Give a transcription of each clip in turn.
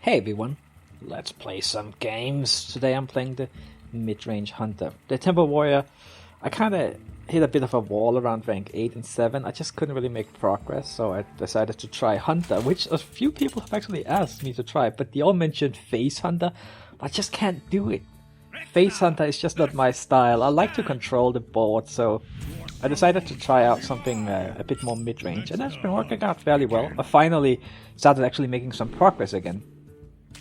Hey everyone, let's play some games. Today I'm playing the Midrange Hunter. The Patron Warrior, I kinda hit a bit of a wall around rank 8 and 7. I just couldn't really make progress, so I decided to try Hunter, which a few people have actually asked me to try, but they all mentioned Face Hunter, but I just can't do it. Face Hunter is just not my style. I like to control the board, so I decided to try out something a bit more mid-range, and that's been working out fairly well. I finally started actually making some progress again.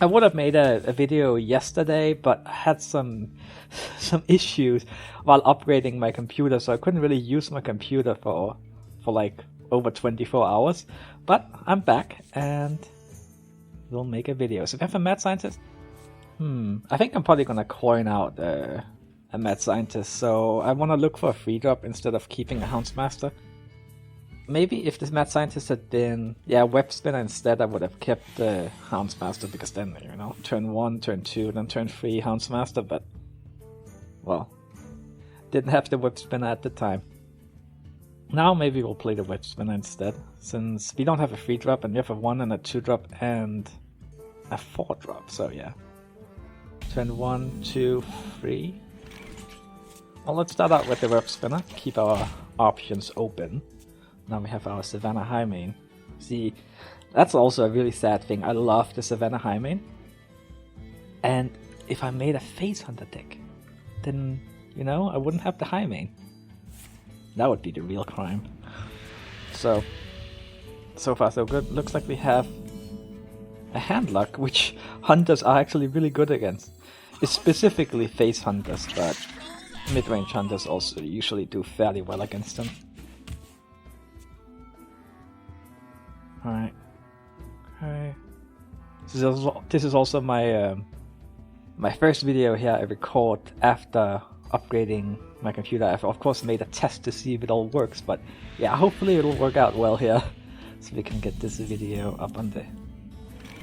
I would have made a video yesterday, but I had some issues while upgrading my computer, so I couldn't really use my computer for like over 24 hours. But I'm back, and we'll make a video. So if you have a mad scientist, I think I'm probably gonna coin out a mad scientist. So I want to look for a free drop instead of keeping a Houndsmaster. Maybe if this mad scientist had been, web spinner instead, I would have kept the Houndsmaster, because then, you know, turn 1, turn 2, then turn 3 Houndsmaster, but, well, didn't have the web spinner at the time. Now maybe we'll play the web spinner instead, since we don't have a 3 drop, and we have a 1 and a 2 drop and a 4 drop, so yeah. Turn 1, 2, 3. Well, let's start out with the web spinner, keep our options open. Now we have our Savannah Highmane. See, that's also a really sad thing. I love the Savannah Highmane. And if I made a Face Hunter deck, then, you know, I wouldn't have the Highmane. That would be the real crime. So far so good. Looks like we have a Handlock, which hunters are actually really good against. It's specifically Face Hunters, but mid-range hunters also usually do fairly well against them. Alright. Okay. This is also my my first video here I record after upgrading my computer. I've of course made a test to see if it all works, but yeah, hopefully it'll work out well here, so we can get this video up on the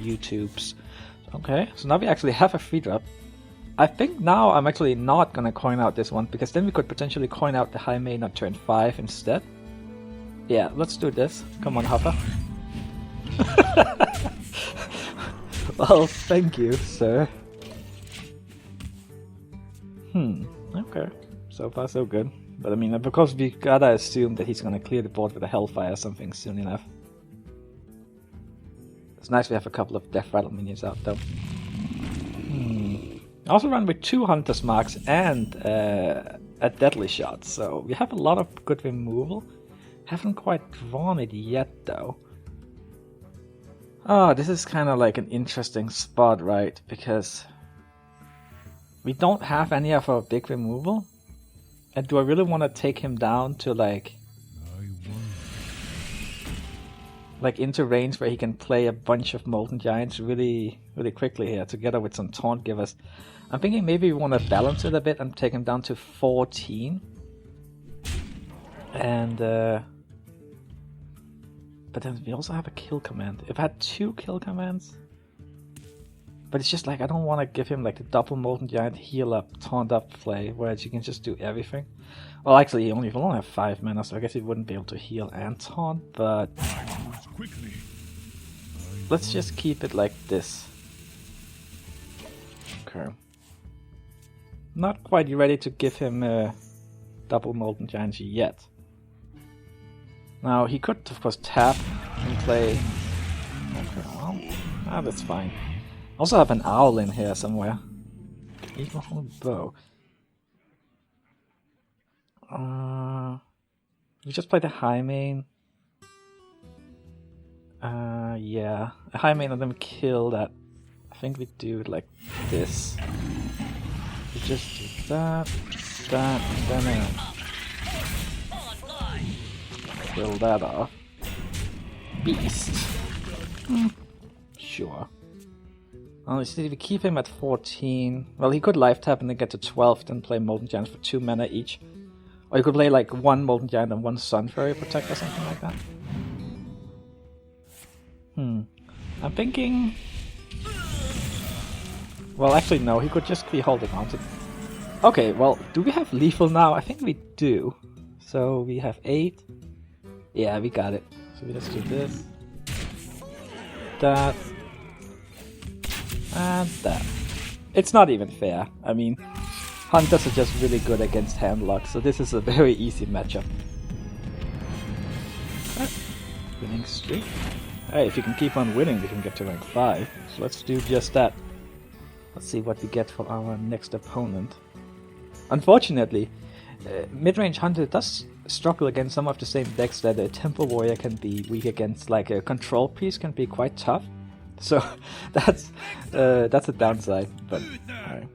YouTubes. Okay, so now we actually have a free drop. I think now I'm actually not gonna coin out this one, because then we could potentially coin out the Highmane on turn 5 instead. Yeah, let's do this. Come on, Hopper. Well, thank you, sir. Okay. So far, so good. But I mean, because we gotta assume that he's gonna clear the board with a Hellfire or something soon enough. It's nice we have a couple of Death Rattle minions out, though. I also run with 2 Hunter's Marks and a Deadly Shot, so we have a lot of good removal. Haven't quite drawn it yet, though. Oh, this is kind of like an interesting spot, right? Because we don't have any of our big removal. And do I really want to take him down to like into range where he can play a bunch of Molten Giants really quickly here, together with some Taunt Givers? I'm thinking maybe we want to balance it a bit and take him down to 14. And but then we also have a kill command. If I had 2 kill commands, but it's just like I don't want to give him like the double Molten Giant heal up, taunt up play, whereas you can just do everything. Well, actually, he will only have 5 mana, so I guess he wouldn't be able to heal and taunt. But let's just keep it like this. Okay. Not quite ready to give him a double Molten Giant yet. Now, he could, of course, tap and play. Okay, well, that's fine. Also have an owl in here somewhere. Eagle bow. We just play the Highmane. Yeah. A Highmane and then kill that. I think we do it like this. We just do that, and then kill that off. Beast. Sure. Oh, see, if we keep him at 14, well, he could life tap and then get to 12, then play Molten Giant for 2 mana each. Or you could play like 1 Molten Giant and 1 Sun Fairy Protect or something like that. I'm thinking... Well, actually no, he could just be holding on to... Okay, well, do we have lethal now? I think we do. So we have 8. Yeah, we got it. So we just do this. That. And that. It's not even fair. I mean, Hunters are just really good against Handlock, so this is a very easy matchup. Winning streak. Hey, if you can keep on winning, we can get to rank 5. So let's do just that. Let's see what we get for our next opponent. Unfortunately, Midrange Hunter does struggle against some of the same decks that a Temple Warrior can be weak against. Like a Control Piece can be quite tough. So that's a downside. But alright.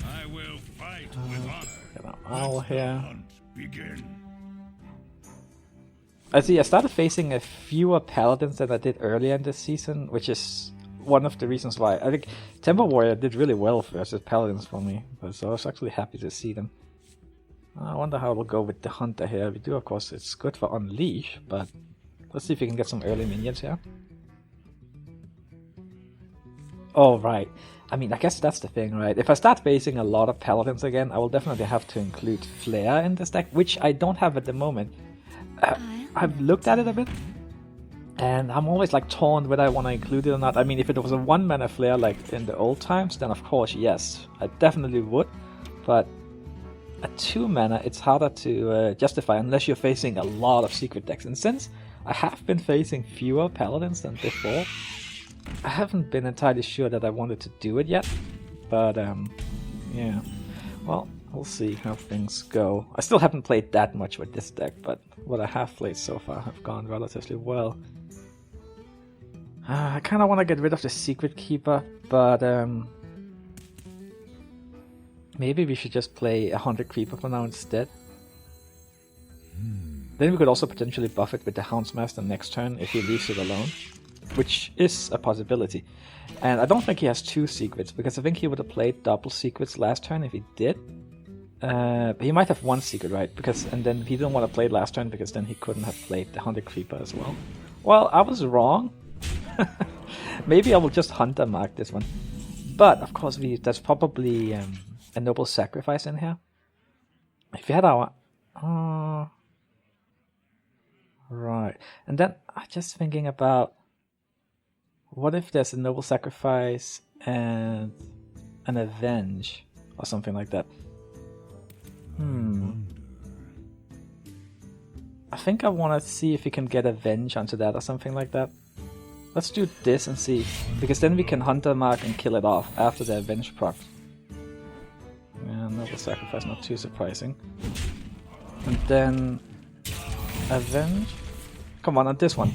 I will fight with honor. Get our owl here. I see. I started facing a fewer Paladins than I did earlier in this season, which is one of the reasons why I think Temple Warrior did really well versus Paladins for me. So I was actually happy to see them. I wonder how we'll go with the Hunter here. We do, of course, it's good for Unleash, but let's see if we can get some early minions here. Oh, right. I mean, I guess that's the thing, right? If I start facing a lot of Paladins again, I will definitely have to include Flare in this deck, which I don't have at the moment. I've looked at it a bit, and I'm always like torn whether I want to include it or not. I mean, if it was a 1-mana Flare like in the old times, then of course, yes, I definitely would. But at 2-mana, it's harder to justify unless you're facing a lot of secret decks. And since I have been facing fewer Paladins than before, I haven't been entirely sure that I wanted to do it yet. But yeah, well, we'll see how things go. I still haven't played that much with this deck, but what I have played so far have gone relatively well. I kind of want to get rid of the Secret Keeper, but maybe we should just play a Haunted Creeper for now instead. Then we could also potentially buff it with the Houndsmaster next turn if he leaves it alone, which is a possibility. And I don't think he has 2 secrets, because I think he would have played double secrets last turn if he did. But he might have 1 secret, right? And then he didn't want to play it last turn, because then he couldn't have played the Haunted Creeper as well. Well, I was wrong. Maybe I will just Hunter mark this one. But, of course, that's probably a noble sacrifice in here. If we had our... right. And then I'm just thinking about... what if there's a noble sacrifice and an avenge? Or something like that. I think I want to see if we can get avenge onto that or something like that. Let's do this and see, because then we can Hunter mark and kill it off after the avenge proc. Yeah, noble sacrifice, not too surprising. And then avenge. Come on this one.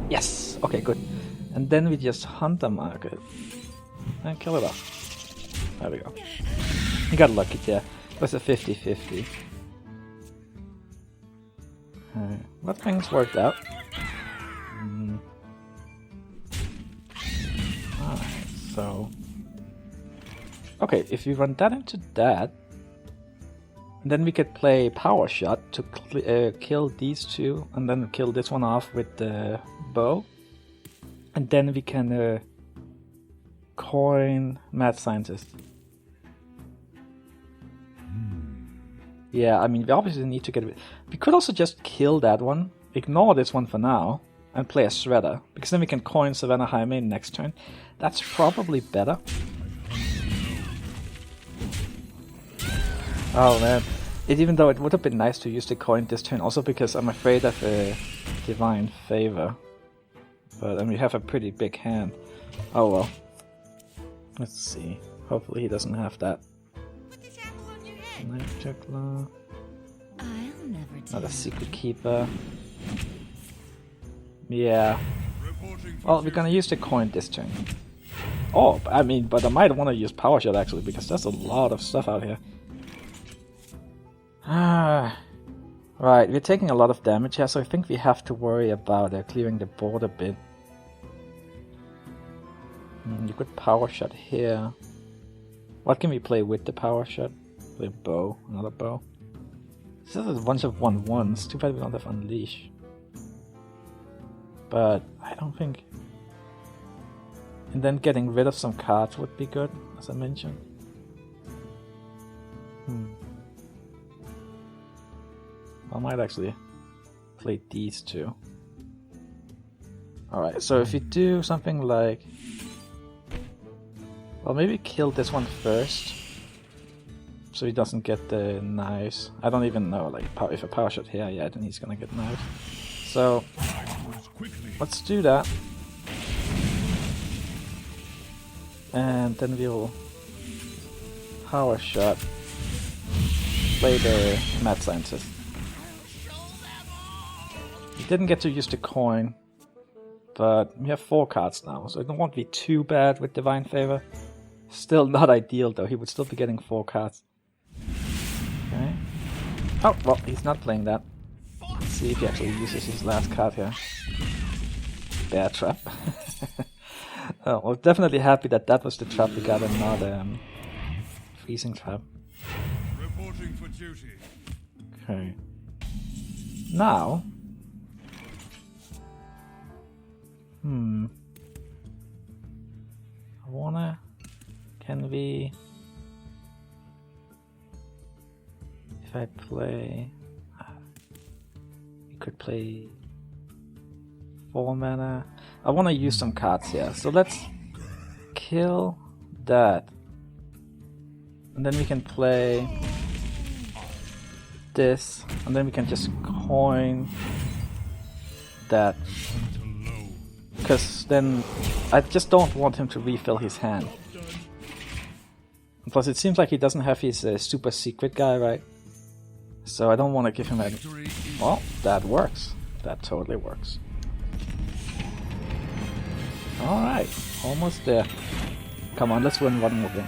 Yes. Okay, good. And then we just Hunter mark it and kill it off. There we go. You got lucky there. It was a 50-50. But things worked out. Alright, so... okay, if we run that into that, then we could play Power Shot to kill these 2, and then kill this one off with the bow. And then we can coin Mad Scientist. Yeah, I mean, we obviously need to get rid. We could also just kill that one, ignore this one for now, and play a Shredder, because then we can coin Savannah Jaime next turn. That's probably better. Oh man, even though it would have been nice to use the coin this turn, also because I'm afraid of a Divine Favor. But then we have a pretty big hand. Oh well. Let's see. Hopefully he doesn't have that. Another Secret Keeper. Yeah. Well, we're gonna use the coin this turn. Oh, I mean, but I might want to use Power Shot actually, because there's a lot of stuff out here. Right, we're taking a lot of damage here, so I think we have to worry about clearing the board a bit. You could Power Shot here. What can we play with the Power Shot? Play bow, another bow. This is a bunch of 1/1s. Too bad we don't have Unleash. But I don't think... and then getting rid of some cards would be good, as I mentioned. I might actually play these 2. Alright, so if you do something like Well, maybe kill this one first, so he doesn't get the knives. I don't even know, like, if a power shot here, yeah, then he's gonna get knives. So, let's do that. And then we'll power shot, play the mad scientist. We didn't get to use the coin, but we have 4 cards now, so it won't be too bad with Divine Favor. Still not ideal though, he would still be getting 4 cards. Okay. Oh, well, he's not playing that. Let's see if he actually uses his last card here. Bear Trap. Oh, well, definitely happy that that was the trap we got and not freezing trap. Reporting for duty. Okay. Now... I wanna... Can we... If I play... We could play... 4 mana... I wanna use some cards here, so let's... Kill that. And then we can play... This, and then we can just coin... That. Because then I just don't want him to refill his hand. Plus it seems like he doesn't have his super secret guy, right? So I don't want to give him any... Well, that works. That totally works. Alright, almost there. Come on, let's win one more game.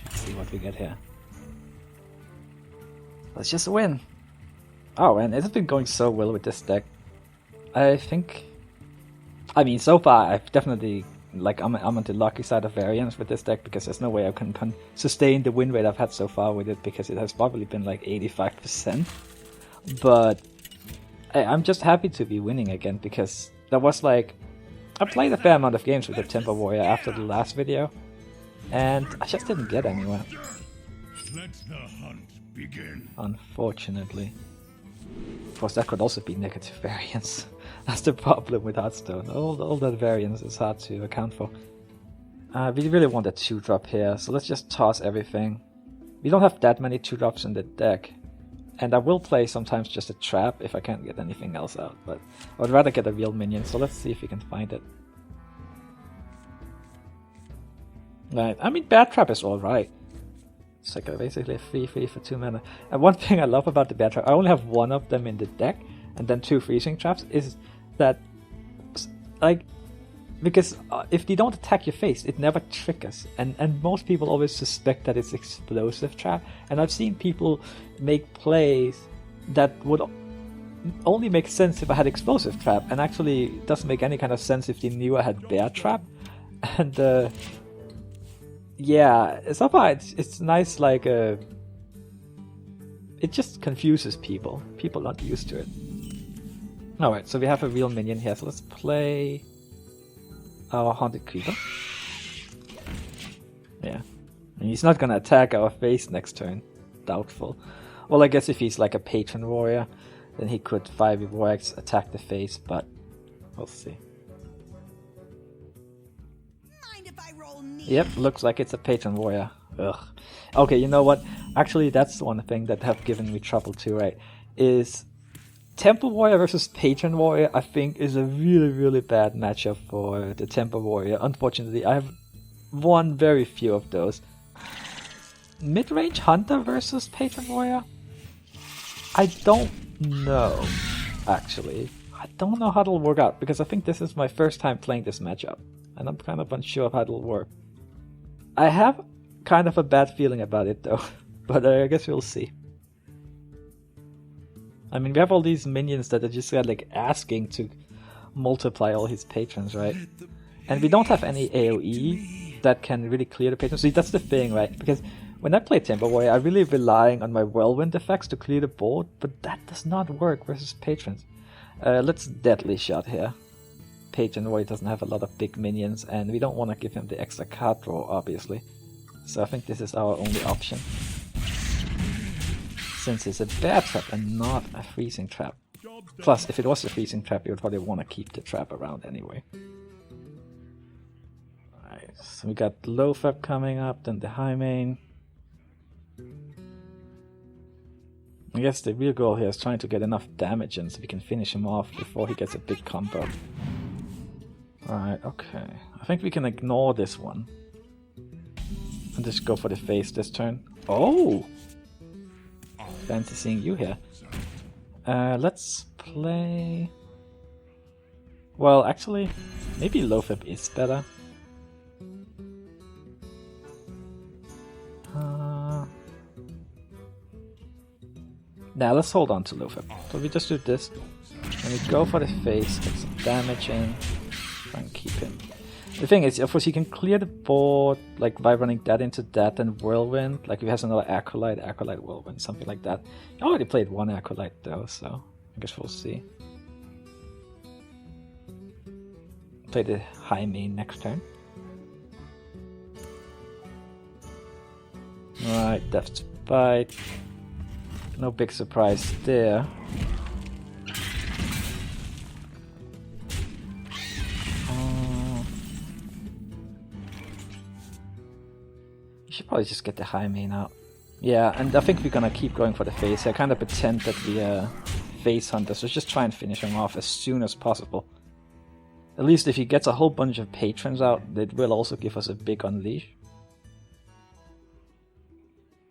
Let's see what we get here. Let's just win. Oh, and it's been going so well with this deck. I think... I mean, so far I've definitely... Like, I'm on the lucky side of variance with this deck, because there's no way I can sustain the win rate I've had so far with it, because it has probably been like 85%. But I'm just happy to be winning again, because there was like... I played a fair amount of games with the Temple Warrior after the last video, and I just didn't get anywhere. Let the hunt begin. Unfortunately. Of course, that could also be negative variance. That's the problem with Hearthstone. All that variance is hard to account for. We really want a 2-drop here, so let's just toss everything. We don't have that many 2-drops in the deck. And I will play sometimes just a trap if I can't get anything else out. But I would rather get a real minion, so let's see if we can find it. Right, I mean, Bear Trap is alright. It's like basically a 3/3 for 2 mana. And one thing I love about the Bear Trap, I only have one of them in the deck, and then 2 freezing traps, is that, like, because if they don't attack your face, it never triggers. And most people always suspect that it's explosive trap. And I've seen people make plays that would only make sense if I had explosive trap, and actually doesn't make any kind of sense if they knew I had Bear Trap. And yeah, so far it's nice, like, it just confuses people. People aren't used to it. Alright, so we have a real minion here, so let's play our Haunted Creeper. Yeah. And he's not gonna attack our face next turn. Doubtful. Well, I guess if he's like a Patron Warrior, then he could 5 Warx attack the face, but we'll see. Yep, looks like it's a Patron Warrior. Ugh. Okay, you know what? Actually, that's one thing that have given me trouble too, right? Is Temple Warrior versus Patron Warrior, I think, is a really, really bad matchup for the Temple Warrior. Unfortunately, I have won very few of those. Midrange Hunter versus Patron Warrior? I don't know, actually. I don't know how it'll work out, because I think this is my first time playing this matchup, and I'm kind of unsure of how it'll work. I have kind of a bad feeling about it, though, but I guess we'll see. I mean, we have all these minions that are just like asking to multiply all his patrons, right? And we don't have any AoE that can really clear the patrons. See, that's the thing, right? Because when I play Temple Warrior, I'm really relying on my Whirlwind effects to clear the board, but that does not work versus patrons. Let's Deadly Shot here. Patron Warrior doesn't have a lot of big minions, and we don't want to give him the extra card draw, obviously. So I think this is our only option. Since it's a Bear Trap and not a Freezing Trap. Plus, if it was a Freezing Trap, you would probably want to keep the trap around anyway. Alright. So we got low fab coming up, then the high main. I guess the real goal here is trying to get enough damage in so we can finish him off before he gets a big combo. Alright, okay. I think we can ignore this one. And just go for the face this turn. Oh! Fancy seeing you here. Let's play... Well, actually, maybe low fab is better. Now let's hold on to low fab. So we just do this, and we go for the face, get some damage in, try and keep him. The thing is, of course, he can clear the board like by running that into that and whirlwind. Like if he has another acolyte, whirlwind, something like that. He already played one acolyte though, so I guess we'll see. Play the high main next turn. Alright, Death's Bite. No big surprise there. You should probably just get the high main out. Yeah, and I think we're gonna keep going for the face. I kind of pretend that we are face hunters, so just try and finish him off as soon as possible. At least if he gets a whole bunch of patrons out, it will also give us a big unleash.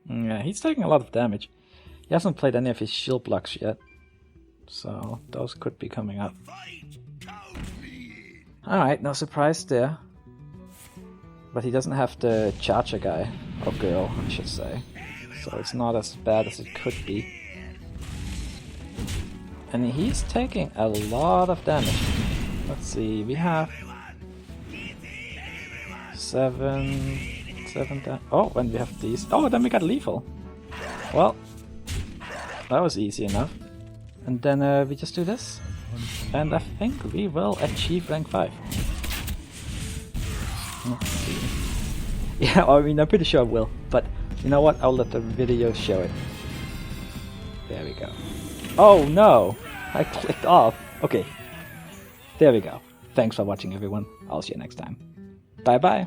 Yeah, he's taking a lot of damage. He hasn't played any of his shield blocks yet, so those could be coming up. Alright, no surprise there. But he doesn't have the charger guy, or girl, I should say. So it's not as bad as it could be. And he's taking a lot of damage. Let's see, we have 7 damage. Oh, and we have these. Oh, then we got lethal. Well, that was easy enough. And then we just do this. And I think we will achieve rank 5. Let's see. Yeah, I mean, I'm pretty sure I will. But you know what? I'll let the video show it. There we go. Oh no! I clicked off. Okay. There we go. Thanks for watching, everyone. I'll see you next time. Bye bye.